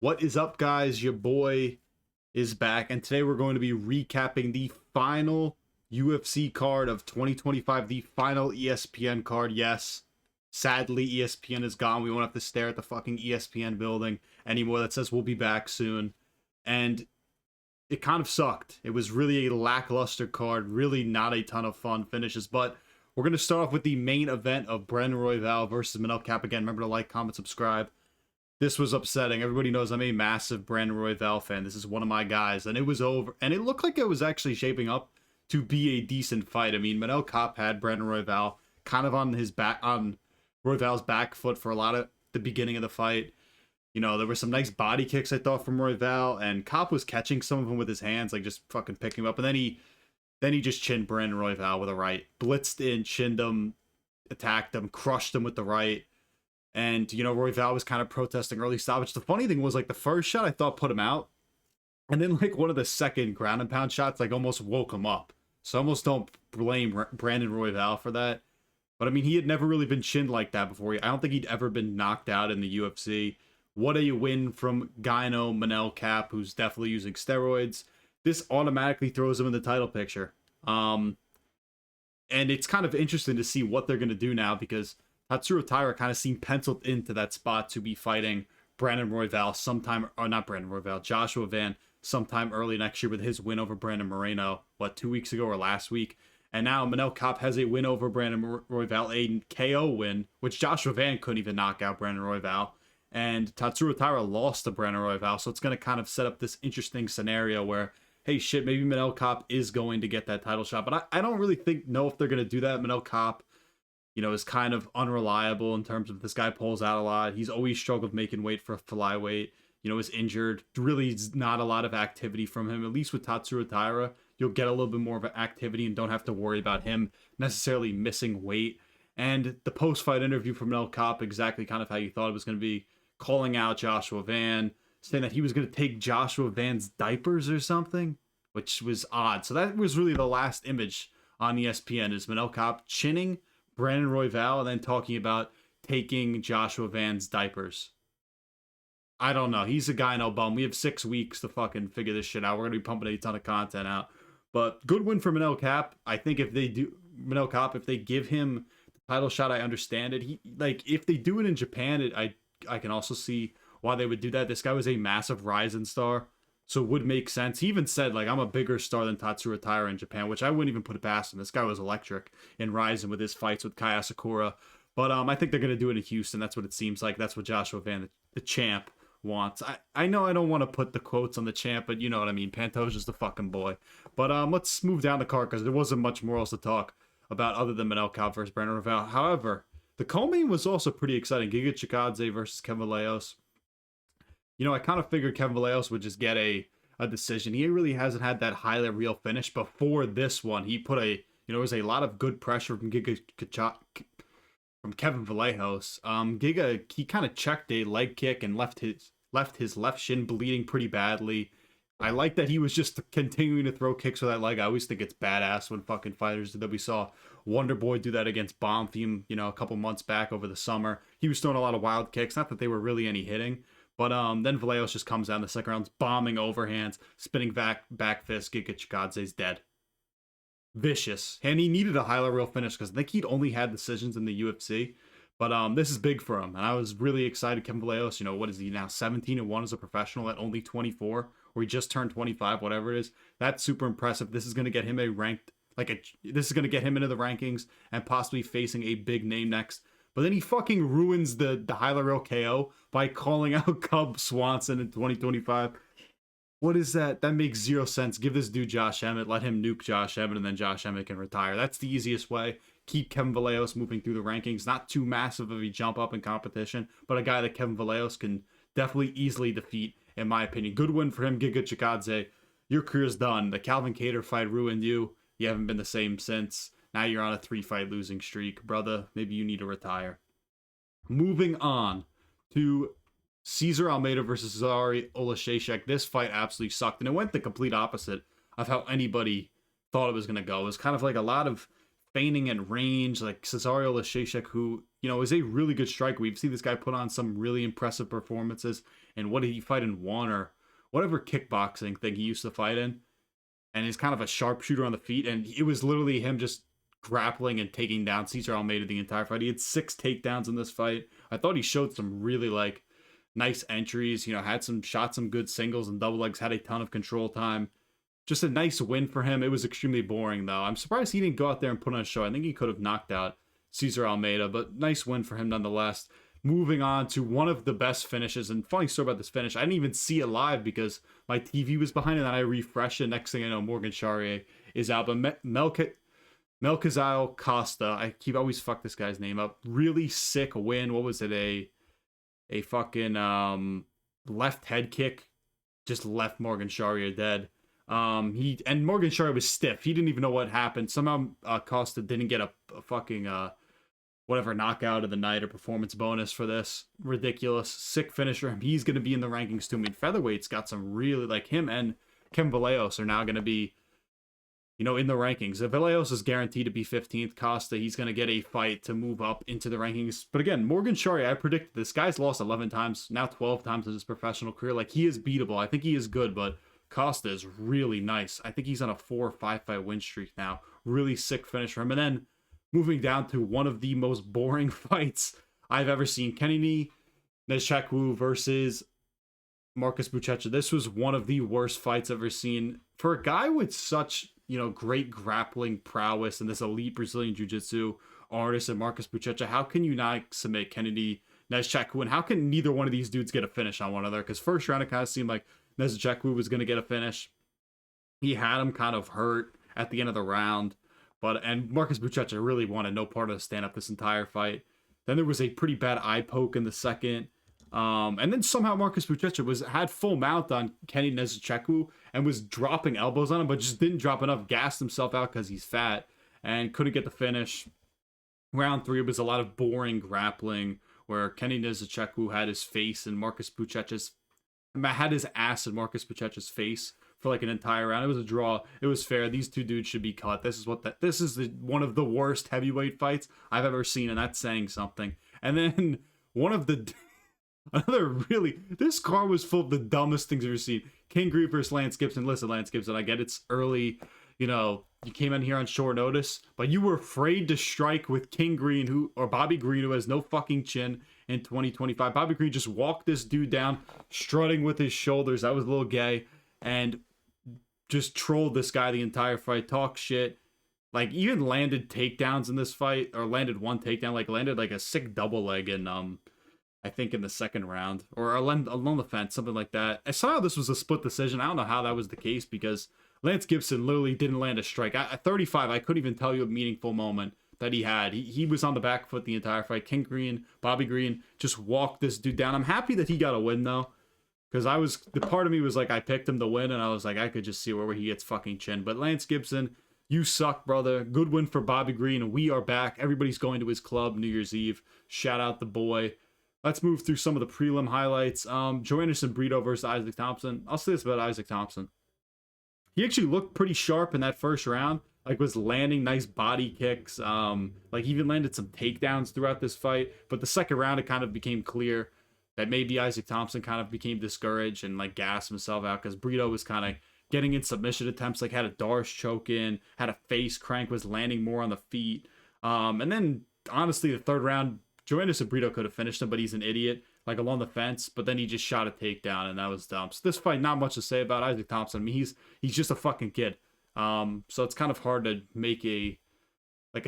What is up, guys? Your boy is back, and today we're going to be recapping the final UFC card of 2025, the final ESPN card. Yes, sadly, ESPN is gone. We won't have to stare at the fucking ESPN building anymore that says we'll be back soon. And it kind of sucked. It was really a lackluster card, really not a ton of fun finishes, but we're going to start off with the main event of Brandon Royval versus Manel Kape. Again, remember to like, comment, subscribe. This was upsetting. Everybody knows I'm a massive Brandon Royval fan. This is one of my guys. And it was over. And it looked like it was actually shaping up to be a decent fight. I mean, Manel Kape had Brandon Royval kind of on his back, on Royval's back foot for a lot of the beginning of the fight. You know, there were some nice body kicks, I thought, from Royval. And Kape was catching some of them with his hands, like just fucking picking him up. And then he just chinned Brandon Royval with a right. Blitzed in, chinned him, attacked him, crushed him with the right. And, you know, Royval was kind of protesting early stoppage. The funny thing was, like, the first shot I thought put him out. And then, like, one of the second ground and pound shots, like, almost woke him up. So I almost don't blame Brandon Royval for that. But, I mean, he had never really been chinned like that before. I don't think he'd ever been knocked out in the UFC. What a win from Gyno Manel Kape, who's definitely using steroids. This automatically throws him in the title picture. And it's kind of interesting to see what they're going to do now, because Tatsuro Taira kind of seemed penciled into that spot to be fighting Brandon Royval sometime, or not Brandon Royval, Joshua Van sometime early next year with his win over Brandon Moreno, 2 weeks ago or last week. And now Manel Kape has a win over Brandon Royval, a KO win, which Joshua Van couldn't even knock out Brandon Royval. And Tatsuro Taira lost to Brandon Royval, so it's going to kind of set up this interesting scenario where, hey, shit, maybe Manel Kape is going to get that title shot. But I don't really know if they're going to do that. Manel Kape, you know, is kind of unreliable in terms of this guy pulls out a lot. He's always struggled making weight for flyweight. You know, is injured. Really is not a lot of activity from him. At least with Tatsuro Taira, you'll get a little bit more of an activity and don't have to worry about him necessarily missing weight. And the post-fight interview from Manel Kape, exactly kind of how you thought it was going to be, calling out Joshua Van, saying that he was going to take Joshua Van's diapers or something, which was odd. So that was really the last image on ESPN, is Manel Kape chinning Brandon Royval and then talking about taking Joshua Van's diapers. I don't know. He's a guy no bum. We have 6 weeks to fucking figure this shit out. We're going to be pumping a ton of content out. But good win for Manel Kape. I think if they do, Manel Kape, if they give him the title shot, I understand it. If they do it in Japan, I can also see why they would do that. This guy was a massive rising star, so it would make sense. He even said, like, I'm a bigger star than Tatsuro Taira in Japan, which I wouldn't even put it past him. This guy was electric in Rising with his fights with Kai Asakura. But I think they're going to do it in Houston. That's what it seems like. That's what Joshua Van, the champ, wants. I know I don't want to put the quotes on the champ, but you know what I mean. Pantoja's the fucking boy. But let's move down the card, because there wasn't much more else to talk about other than Manel Kape versus Brandon Royval. However, the co-main was also pretty exciting. Giga Chikadze versus Kevin Vallejos. You know, I kind of figured Kevin Vallejos would just get a decision. He really hasn't had that highly real finish before this one. He put there was a lot of good pressure from from Kevin Vallejos. Giga, he kind of checked a leg kick and left his left shin bleeding pretty badly. I like that he was just continuing to throw kicks with that leg. I always think it's badass when fucking fighters do that. We saw Wonder Boy do that against Bomb Theme, a couple months back over the summer. He was throwing a lot of wild kicks. Not that they were really any hitting. But then Vallejos just comes down the second round, bombing overhands, spinning back fist. Giga Chikadze's dead. Vicious. And he needed a highlight reel finish, because I think he'd only had decisions in the UFC. But this is big for him. And I was really excited. Kevin Vallejos, what is he now? 17-1 as a professional at only 24. Or he just turned 25, whatever it is. That's super impressive. This is going to get him this is going to get him into the rankings and possibly facing a big name next. But then he fucking ruins the highlight reel KO by calling out Cub Swanson in 2025. What is that? That makes zero sense. Give this dude Josh Emmett. Let him nuke Josh Emmett, and then Josh Emmett can retire. That's the easiest way. Keep Kevin Vallejos moving through the rankings. Not too massive of a jump up in competition, but a guy that Kevin Vallejos can definitely easily defeat, in my opinion. Good win for him, Giga Chikadze. Your career's done. The Calvin Kattar fight ruined you. You haven't been the same since. Now you're on a 3-fight losing streak. Brother, maybe you need to retire. Moving on to Cesar Almeida versus Oleksiejczuk. This fight absolutely sucked, and it went the complete opposite of how anybody thought it was going to go. It was kind of like a lot of feigning and range, like Cesario Oleksiejczuk, who, you know, is a really good striker. We've seen this guy put on some really impressive performances. And what did he fight in, one or whatever kickboxing thing he used to fight in? And he's kind of a sharpshooter on the feet. And it was literally him just grappling and taking down Cesar Almeida the entire fight. He had 6 takedowns in this fight. I thought he showed some really, like, nice entries, you know, had some shots, some good singles and double legs, had a ton of control time. Just a nice win for him. It was extremely boring, though. I'm surprised he didn't go out there and put on a show. I think he could have knocked out Cesar Almeida, but nice win for him nonetheless. Moving on to one of the best finishes, and funny story about this finish, I didn't even see it live because my TV was behind it, and I refreshed it. Next thing I know, Morgan Charriere is out, but Melchizedek Costa, I always fuck this guy's name up. Really sick win. What was it? A fucking left head kick, just left Morgan Charriere dead. Morgan Charriere was stiff. He didn't even know what happened. Somehow Costa didn't get a fucking whatever knockout of the night or performance bonus for this. Ridiculous. Sick finisher. He's gonna be in the rankings too. I mean, featherweight's got some really, like, him and Kevin Vallejos are now gonna be, you know, in the rankings. If Vallejos is guaranteed to be 15th, Costa, he's going to get a fight to move up into the rankings. But again, Morgan Charriere, I predicted this guy's lost 11 times, now 12 times in his professional career. Like, he is beatable. I think he is good, but Costa is really nice. I think he's on a 4 or 5 fight win streak now. Really sick finish for him. And then moving down to one of the most boring fights I've ever seen. Kennedy Nzechukwu versus Marcus Buchecha. This was one of the worst fights I've ever seen. For a guy with such, you know, great grappling prowess and this elite Brazilian Jiu-Jitsu artist and Marcus Buchecha, how can you not submit Kennedy Nzechukwu? And how can neither one of these dudes get a finish on one another? Because first round, it kind of seemed like Nzechukwu was going to get a finish. He had him kind of hurt at the end of the round. And Marcus Buchecha really wanted no part of the stand-up this entire fight. Then there was a pretty bad eye poke in the second. And then somehow Marcus Buchecha had full mount on Kenny Nzechukwu and was dropping elbows on him, but just didn't drop enough, gassed himself out because he's fat and couldn't get the finish. Round 3 was a lot of boring grappling where Kenny Nzechukwu had his face and Marcus Buchecha's had his ass in Marcus Buchecha's face for like an entire round. It was a draw. It was fair. These two dudes should be cut. This is one of the worst heavyweight fights I've ever seen, and that's saying something. And then this car was full of the dumbest things I've ever seen. King Green versus Lance Gibson. Listen, Lance Gibson, I get it's early. You know, you came in here on short notice, but you were afraid to strike with King Green, Bobby Green, who has no fucking chin in 2025. Bobby Green just walked this dude down, strutting with his shoulders. That was a little gay, and just trolled this guy the entire fight, talk shit. Like, even landed takedowns in this fight, or landed one takedown, like landed like a sick double leg in I think in the second round, or along the fence, something like that. I saw this was a split decision. I don't know how that was the case because Lance Gibson literally didn't land a strike. At 35, I couldn't even tell you a meaningful moment that he had. He was on the back foot the entire fight. King Green, Bobby Green, just walked this dude down. I'm happy that he got a win though, because the part of me was like, I picked him to win, and I was like, I could just see where he gets fucking chin. But Lance Gibson, you suck, brother. Good win for Bobby Green, and we are back. Everybody's going to his club New Year's Eve. Shout out the boy. Let's move through some of the prelim highlights. Joe Anderson Brito versus Isaac Thompson. I'll say this about Isaac Thompson. He actually looked pretty sharp in that first round. Like, was landing nice body kicks. Like, he even landed some takedowns throughout this fight. But the second round, it kind of became clear that maybe Isaac Thompson kind of became discouraged and, like, gassed himself out because Brito was kind of getting in submission attempts. Like, had a Darce choke in, had a face crank, was landing more on the feet. And then, honestly, the third round, Joe Anderson Brito could have finished him, but he's an idiot, like along the fence. But then he just shot a takedown, and that was dumb. So this fight, not much to say about Isaac Thompson. I mean, he's just a fucking kid. So it's kind of hard to make a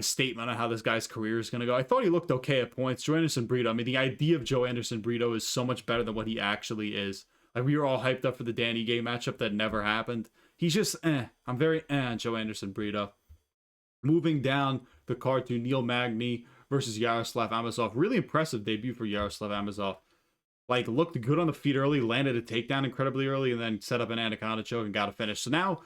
statement on how this guy's career is gonna go. I thought he looked okay at points. Joe Anderson Brito. I mean, the idea of Joe Anderson Brito is so much better than what he actually is. Like, we were all hyped up for the Danny Gay matchup that never happened. He's just I'm very on Joe Anderson Brito. Moving down the card to Neil Magny versus Yaroslav Amosov. Really impressive debut for Yaroslav Amosov. Like, looked good on the feet early, landed a takedown incredibly early, and then set up an anaconda choke and got a finish. So now,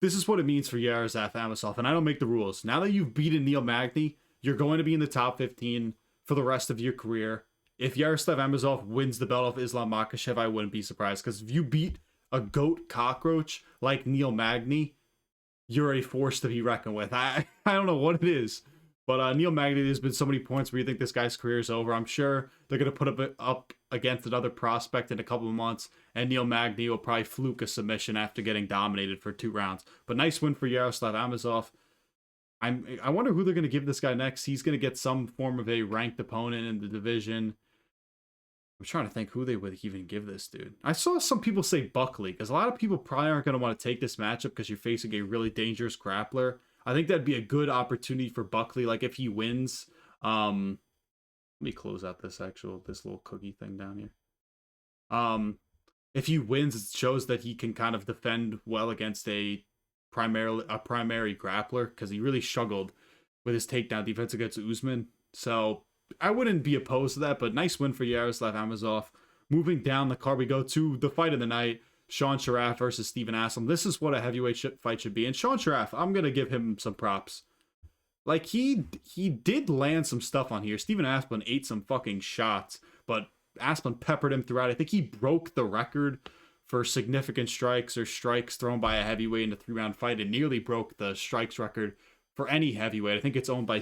this is what it means for Yaroslav Amosov, and I don't make the rules. Now that you've beaten Neil Magny, you're going to be in the top 15 for the rest of your career. If Yaroslav Amosov wins the belt off Islam Makhachev, I wouldn't be surprised, because if you beat a goat cockroach like Neil Magny, you're a force to be reckoned with. I don't know what it is. But Neil Magny, there's been so many points where you think this guy's career is over. I'm sure they're going to put up against another prospect in a couple of months, and Neil Magny will probably fluke a submission after getting dominated for 2 rounds. But nice win for Yaroslav Amosov. I wonder who they're going to give this guy next. He's going to get some form of a ranked opponent in the division. I'm trying to think who they would even give this dude. I saw some people say Buckley, because a lot of people probably aren't going to want to take this matchup because you're facing a really dangerous grappler. I think that'd be a good opportunity for Buckley. Like if he wins, let me close out this little cookie thing down here. If he wins, it shows that he can kind of defend well against a primary grappler, because he really struggled with his takedown defense against Usman. So I wouldn't be opposed to that, but nice win for Yaroslav Amosov. Moving down the card, we go to the fight of the night. Sean Sharaf versus Steven Aspinall. This is what a heavyweight fight should be. And Sean Sharaf, I'm going to give him some props. Like, he did land some stuff on here. Steven Aspinall ate some fucking shots, but Aspinall peppered him throughout. I think he broke the record for significant strikes or strikes thrown by a heavyweight in a 3-round fight. It nearly broke the strikes record for any heavyweight. I think it's owned by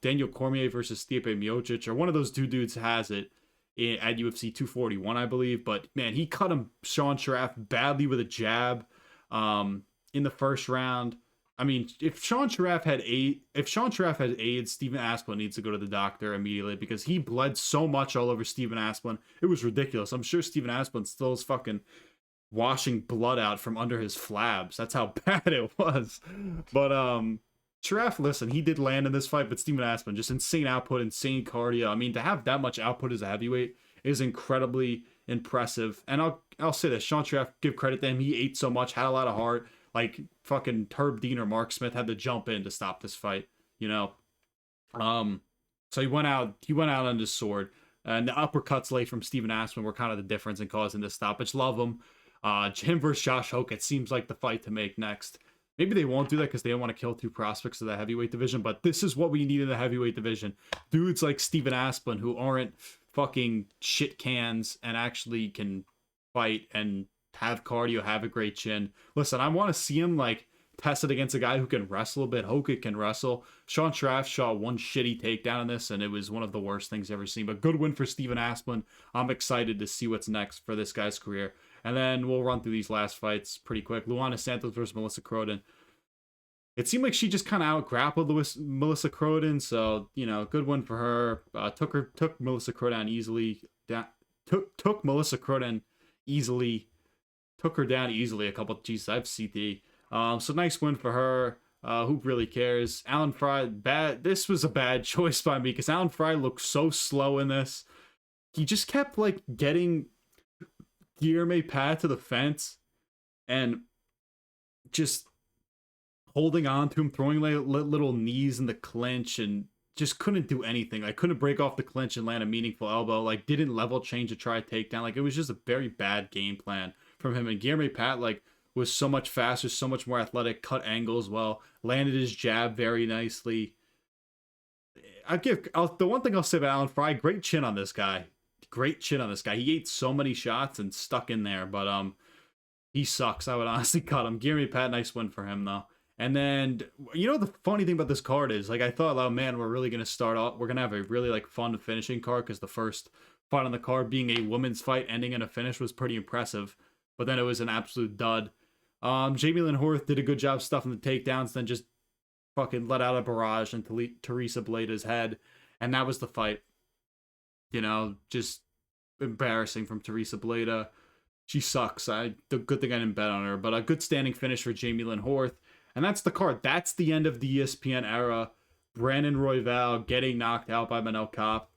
Daniel Cormier versus Stipe Miocic, or one of those two dudes has it at UFC 241, I believe. But man, he cut Sean Sharaf badly with a jab in the first round. I mean, if Sean Sharaf had AIDS, Steven Aspinall needs to go to the doctor immediately, because he bled so much all over Steven Aspinall. It was ridiculous. I'm sure Steven Aspinall still is fucking washing blood out from under his flabs. That's how bad it was. But Sharaf, listen, he did land in this fight, but Steven Aspinall, just insane output, insane cardio. I mean, to have that much output as a heavyweight is incredibly impressive. And I'll say this, Sean Sharaf, give credit to him. He ate so much, had a lot of heart. Like fucking Herb Dean or Mark Smith had to jump in to stop this fight, you know. So he went out on his sword. And the uppercuts late from Steven Aspinall were kind of the difference in causing this stoppage. Love him. Him versus Josh Hoke, it seems like the fight to make next. Maybe they won't do that because they don't want to kill 2 prospects of the heavyweight division, but this is what we need in the heavyweight division. Dudes like Steven Aspinall who aren't fucking shit cans and actually can fight and have cardio, have a great chin. Listen, I want to see him like tested against a guy who can wrestle a bit. Hoke can wrestle. Sean Sharaf shot one shitty takedown in this, and it was one of the worst things I've ever seen. But good win for Steven Aspinall. I'm excited to see what's next for this guy's career. And then we'll run through these last fights pretty quick. Luana Santos versus Melissa Croden. It seemed like she just kind of out-grappled Melissa Croden, so, you know, good win for her. Took Melissa Croden easily. Took Melissa Croden easily. Took her down easily a couple. Jeez, I have CT. So nice win for her. Who really cares? Alan Fry, bad. This was a bad choice by me because Alan Fry looked so slow in this. He just kept like getting Guilherme Pat to the fence and just holding on to him, throwing like little knees in the clinch, and just couldn't do anything. Like couldn't break off the clinch and land a meaningful elbow. Like didn't level change to try a takedown. Like it was just a very bad game plan from him. And Guilherme Pat like was so much faster, so much more athletic, cut angles well, landed his jab very nicely. The one thing I'll say about Alan Fry, great chin on this guy. Great chin on this guy. He ate so many shots and stuck in there, but he sucks. I would honestly cut him. Guilherme Pat, nice win for him though. And then, you know, the funny thing about this card is, like, I thought, oh man, we're really going to start off, we're going to have a really, like, fun finishing card, because the first fight on the card being a women's fight ending in a finish was pretty impressive, but then it was an absolute dud. Jamie Lynn Horth did a good job stuffing the takedowns, then just fucking let out a barrage into Teresa Blada's head, and that was the fight. You know, just embarrassing from Teresa Bleda. She sucks. The good thing I didn't bet on her, but a good standing finish for Jamie Lynn Horth. And that's the card. That's the end of the ESPN era. Brandon Royval getting knocked out by Manel Kape.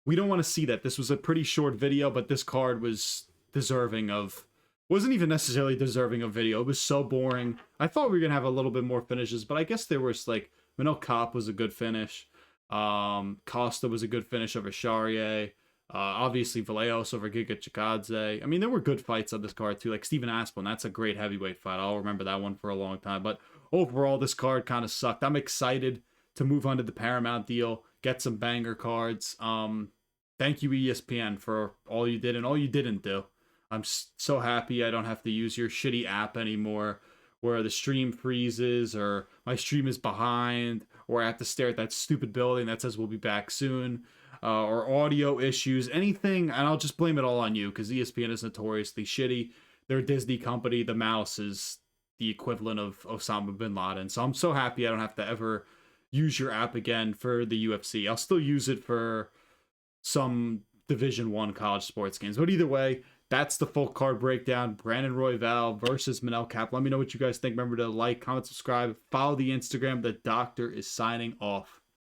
We don't want to see that. This was a pretty short video, but this card was deserving of... Wasn't even necessarily deserving of video. It was so boring. I thought we were going to have a little bit more finishes, but I guess there was, like... Manel Kape was a good finish. Costa was a good finish over Charriere. Obviously, Vallejos over Giga Chikadze. I mean, there were good fights on this card, too. Like, Steven Aspinall, that's a great heavyweight fight. I'll remember that one for a long time. But overall, this card kind of sucked. I'm excited to move on to the Paramount deal, get some banger cards. Thank you, ESPN, for all you did and all you didn't do. I'm so happy I don't have to use your shitty app anymore, where the stream freezes, or my stream is behind, or I have to stare at that stupid building that says we'll be back soon, or audio issues, anything, and I'll just blame it all on you, because ESPN is notoriously shitty. They're a Disney company. The mouse is the equivalent of Osama bin Laden. So I'm so happy I don't have to ever use your app again for the UFC. I'll still use it for some Division 1 college sports games. But either way, that's the full card breakdown. Brandon Royval versus Manel Kape. Let me know what you guys think. Remember to like, comment, subscribe, follow the Instagram. The doctor is signing off.